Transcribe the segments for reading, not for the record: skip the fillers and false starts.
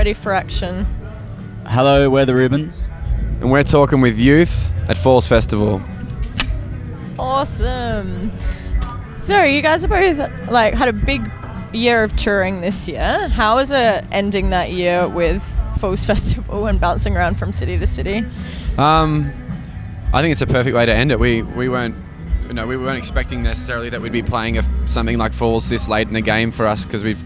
ready for action. Hello, we're the Rubens. And we're talking with Youth at Falls Festival. Awesome. So you guys have both had a big year of touring this year. How is it ending that year with Falls Festival and bouncing around from city to city? I think it's a perfect way to end it. We weren't expecting necessarily that we'd be playing something like Falls this late in the game for us, because we've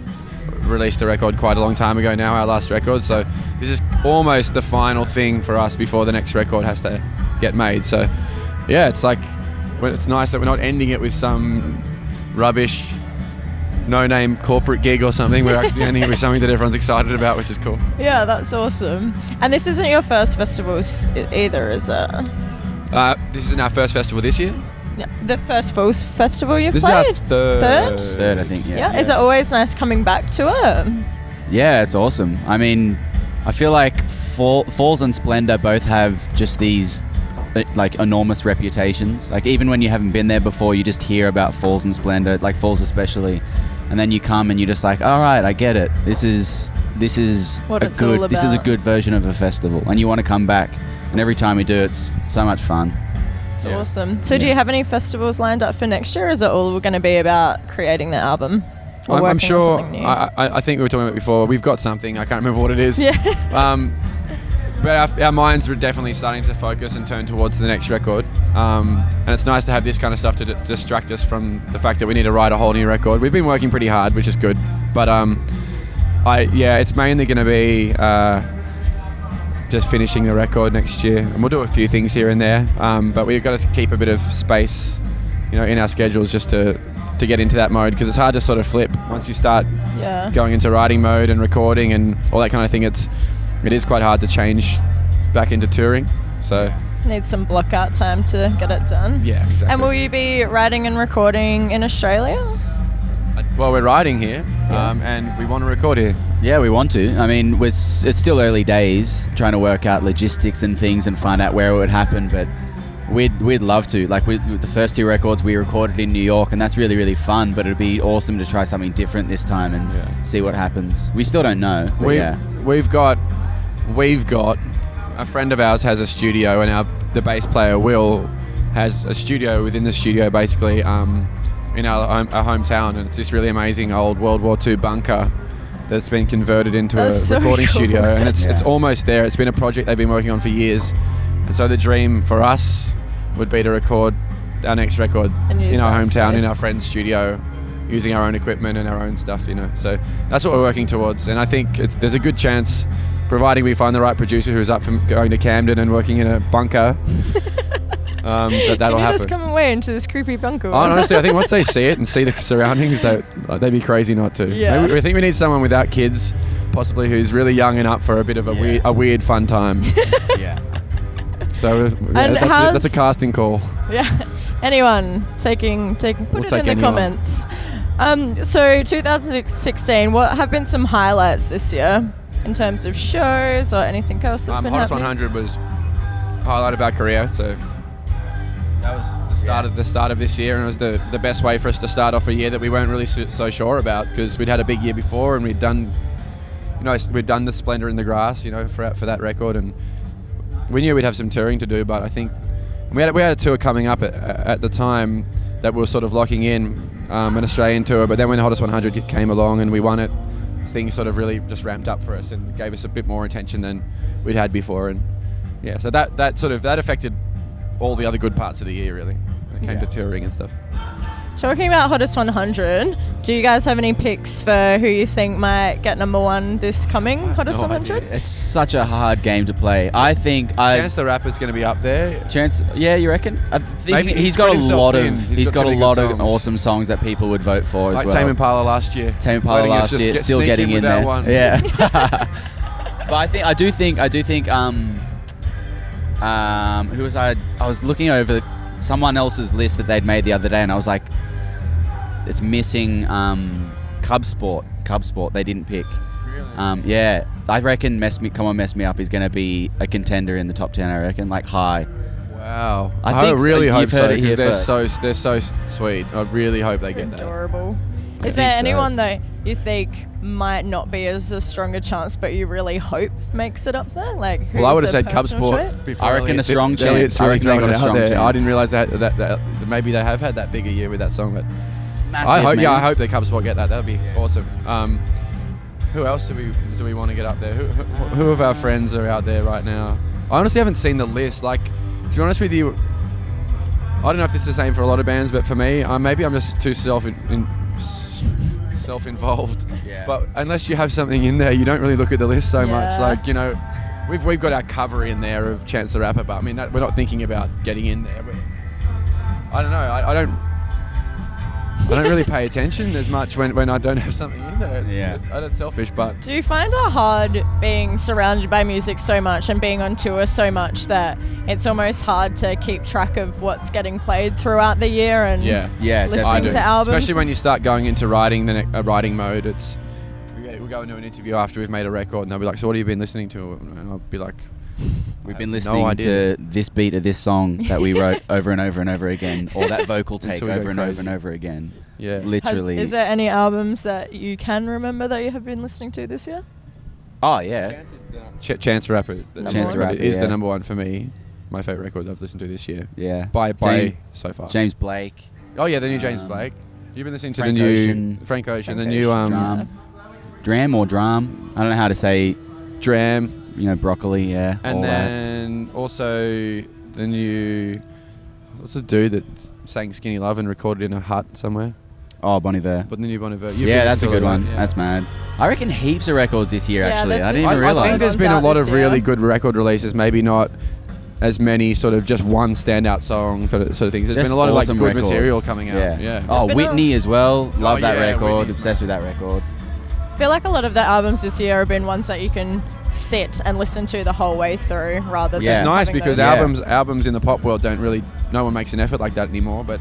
released a record quite a long time ago now, our last record. So this is almost the final thing for us before the next record has to get made. So yeah, it's nice that we're not ending it with some rubbish no-name corporate gig or something. We're actually ending it with something that everyone's excited about, which is cool. Yeah, that's awesome. And this isn't your first festival either, is it? This isn't our first festival this year. Yeah, the first Falls Festival you've This played? is our Third, I think, Yeah, is it always nice coming back to it? Yeah, it's awesome. I mean, I feel like Falls and Splendor both have just these enormous reputations. Like, even when you haven't been there before, you just hear about Falls and Splendor, like Falls especially, and then you come and you're just like, all right, I get it. This is what it's all about. This is a good version of a festival, and you want to come back. And every time we do, it's so much fun. It's awesome. So do you have any festivals lined up for next year, or is it all going to be about creating the album? Or I'm sure. on something new? I think we were talking about it before. We've got something. I can't remember what it is. Yeah. But our minds were definitely starting to focus and turn towards the next record. And it's nice to have this kind of stuff to distract us from the fact that we need to write a whole new record. We've been working pretty hard, which is good. But it's mainly going to be just finishing the record next year. And we'll do a few things here and there. But we've got to keep a bit of space, in our schedules just to get into that mode, because it's hard to sort of flip once you start going into writing mode and recording and all that kind of thing. It is quite hard to change back into touring, so need some block out time to get it done. Yeah, exactly. And will you be writing and recording in Australia? Well, we're writing here, and we want to record here. Yeah, we want to. I mean, it's still early days, trying to work out logistics and things and find out where it would happen, but we'd love to. Like, with the first two records we recorded in New York, and that's really, really fun, but it'd be awesome to try something different this time and see what happens. We still don't know, but We've got a friend of ours has a studio, and the bass player Will has a studio within the studio, basically, in our hometown, and it's this really amazing old World War II bunker that's been converted into a recording studio, and it's almost there. It's been a project they've been working on for years, and so the dream for us would be to record our next record in our hometown, in our friend's studio, using our own equipment and our own stuff, So that's what we're working towards, and I think there's a good chance, providing we find the right producer who's up for going to Camden and working in a bunker, that'll happen. Can you just come away into this creepy bunker? Honestly, I think once they see it and see the surroundings, they'd be crazy not to. Yeah. I think we need someone without kids, possibly who's really young and up for a bit of a weird fun time. yeah. So that's a casting call. Yeah. Anyone put it in the comments. So 2016, what have been some highlights this year in terms of shows or anything else that's been Hottest happening? 100 was highlight of our career, so that was the start of this year, and it was the best way for us to start off a year that we weren't really so sure about, because we'd had a big year before, and we'd done the Splendor in the Grass, for that record, and we knew we'd have some touring to do, but I think we had a tour coming up at the time that we were sort of locking in, an Australian tour, but then when the Hottest 100 came along and we won it, things sort of really just ramped up for us and gave us a bit more attention than we'd had before, and so that affected all the other good parts of the year, really, when it came to touring and stuff. Talking about Hottest 100, do you guys have any picks for who you think might get number one this coming Hottest 100? It's such a hard game to play. I think Chance the Rapper's going to be up there. Chance, yeah, you reckon? I think Maybe he's got a lot of songs. awesome songs that people would vote for as well. Like Tame Impala last year. Still getting in there. One. Yeah. But I do think who was I was looking over someone else's list that they'd made the other day, and I was like, it's missing Cub Sport they didn't pick. Really? Yeah, I reckon Come On Mess Me Up is going to be a contender in the top 10, I reckon, like high. Wow. I think really so. hope You've heard so, it here because first. they're so sweet. I really hope they get that. Adorable. Is there anyone that you think might not be as a stronger chance, but you really hope makes it up there? Like, Well, I would have who's a said Cub personal Sport choice? before. I reckon a strong chance. Elliot's I really reckon they throwing got a it out strong there. I chance. didn't realise that maybe they have had that bigger year with that song, but Massive, I hope. man. Yeah, I hope the Cub Sport get that. That'd be awesome. Who else do we want to get up there? Who of our friends are out there right now? I honestly haven't seen the list. Like, to be honest with you, I don't know if this is the same for a lot of bands, but for me, maybe I'm just too self-involved. Yeah. But unless you have something in there, you don't really look at the list so much. Yeah. Like, you know, we've got our cover in there of Chance the Rapper, but I mean, we're not thinking about getting in there. I don't know. I don't really pay attention as much when I don't have something in there. It's selfish, but... Do you find it hard being surrounded by music so much and being on tour so much that it's almost hard to keep track of what's getting played throughout the year and listening to albums? Especially when you start going into writing writing mode. We'll go into an interview after we've made a record and they'll be like, so what have you been listening to? And I'll be like... We've been listening to this beat of this song that we wrote over and over and over again, or that vocal take over and over and over again. Yeah. Literally. Is there any albums that you can remember that you have been listening to this year? Oh, yeah. Chance the Rapper. Chance the Rapper is the number one for me. My favourite record I've listened to this year. Yeah. By so far. James Blake. Oh, yeah, the new James Blake. You've been listening to Frank the new... Ocean. Frank Ocean. The Frank new... Ocean, Dram or Drum. I don't know how to say... Dram. You know, Broccoli, yeah. And all then also the new... What's the dude that sang Skinny Love and recorded in a hut somewhere? Oh, Bon Iver. But the new Bon Iver. Yeah, that's a good one. Yeah. That's mad. I reckon heaps of records this year, Yeah, actually. there's I been didn't some even I realise. think there's been a lot of really good record releases, maybe not as many sort of just one standout song sort of things. There's Just been a lot of like awesome good records. material coming out. Yeah. Oh, been Whitney as well. Love that yeah, record. Whitney's Obsessed with that record. I feel like a lot of the albums this year have been ones that you can sit and listen to the whole way through rather than It's nice having because those- albums in the pop world no one makes an effort like that anymore, but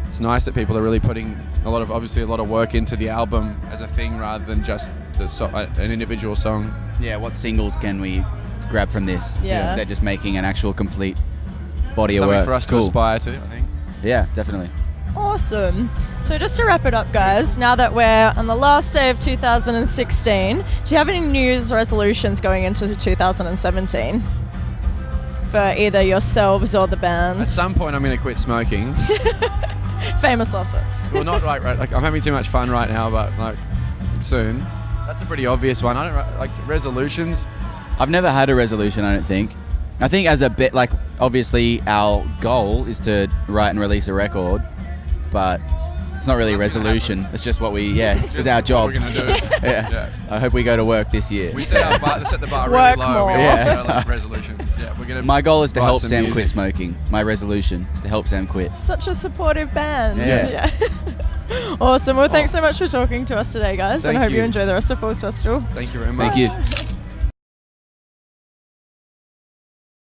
it's nice that people are really putting a lot of work into the album as a thing rather than just an individual song. Yeah, what singles can we grab from this? Yeah. Instead just making an actual complete body of Something work. for us to aspire to, I think. Yeah, definitely. Awesome. So just to wrap it up, guys, now that we're on the last day of 2016, do you have any New Year's resolutions going into 2017 for either yourselves or the band? At some point, I'm going to quit smoking. Famous last words. Well, not like I'm having too much fun right now, but like soon. That's a pretty obvious one. I don't like resolutions. I've never had a resolution, I don't think. I think as a bit, like, obviously our goal is to write and release a record, but it's not really a resolution. It's just what it's our job. What we're going to do. Yeah. I hope we go to work this year. We set the bar really Work low. more. We Yeah. have resolutions. Yeah, we're gonna. My goal is to write help some Sam music. quit smoking. My resolution is to help Sam quit. Such a supportive band. Yeah. Awesome. Well, thanks so much for talking to us today, guys, and Thank I hope you you. enjoy the rest of Falls Festival. Thank you very much. Thank you.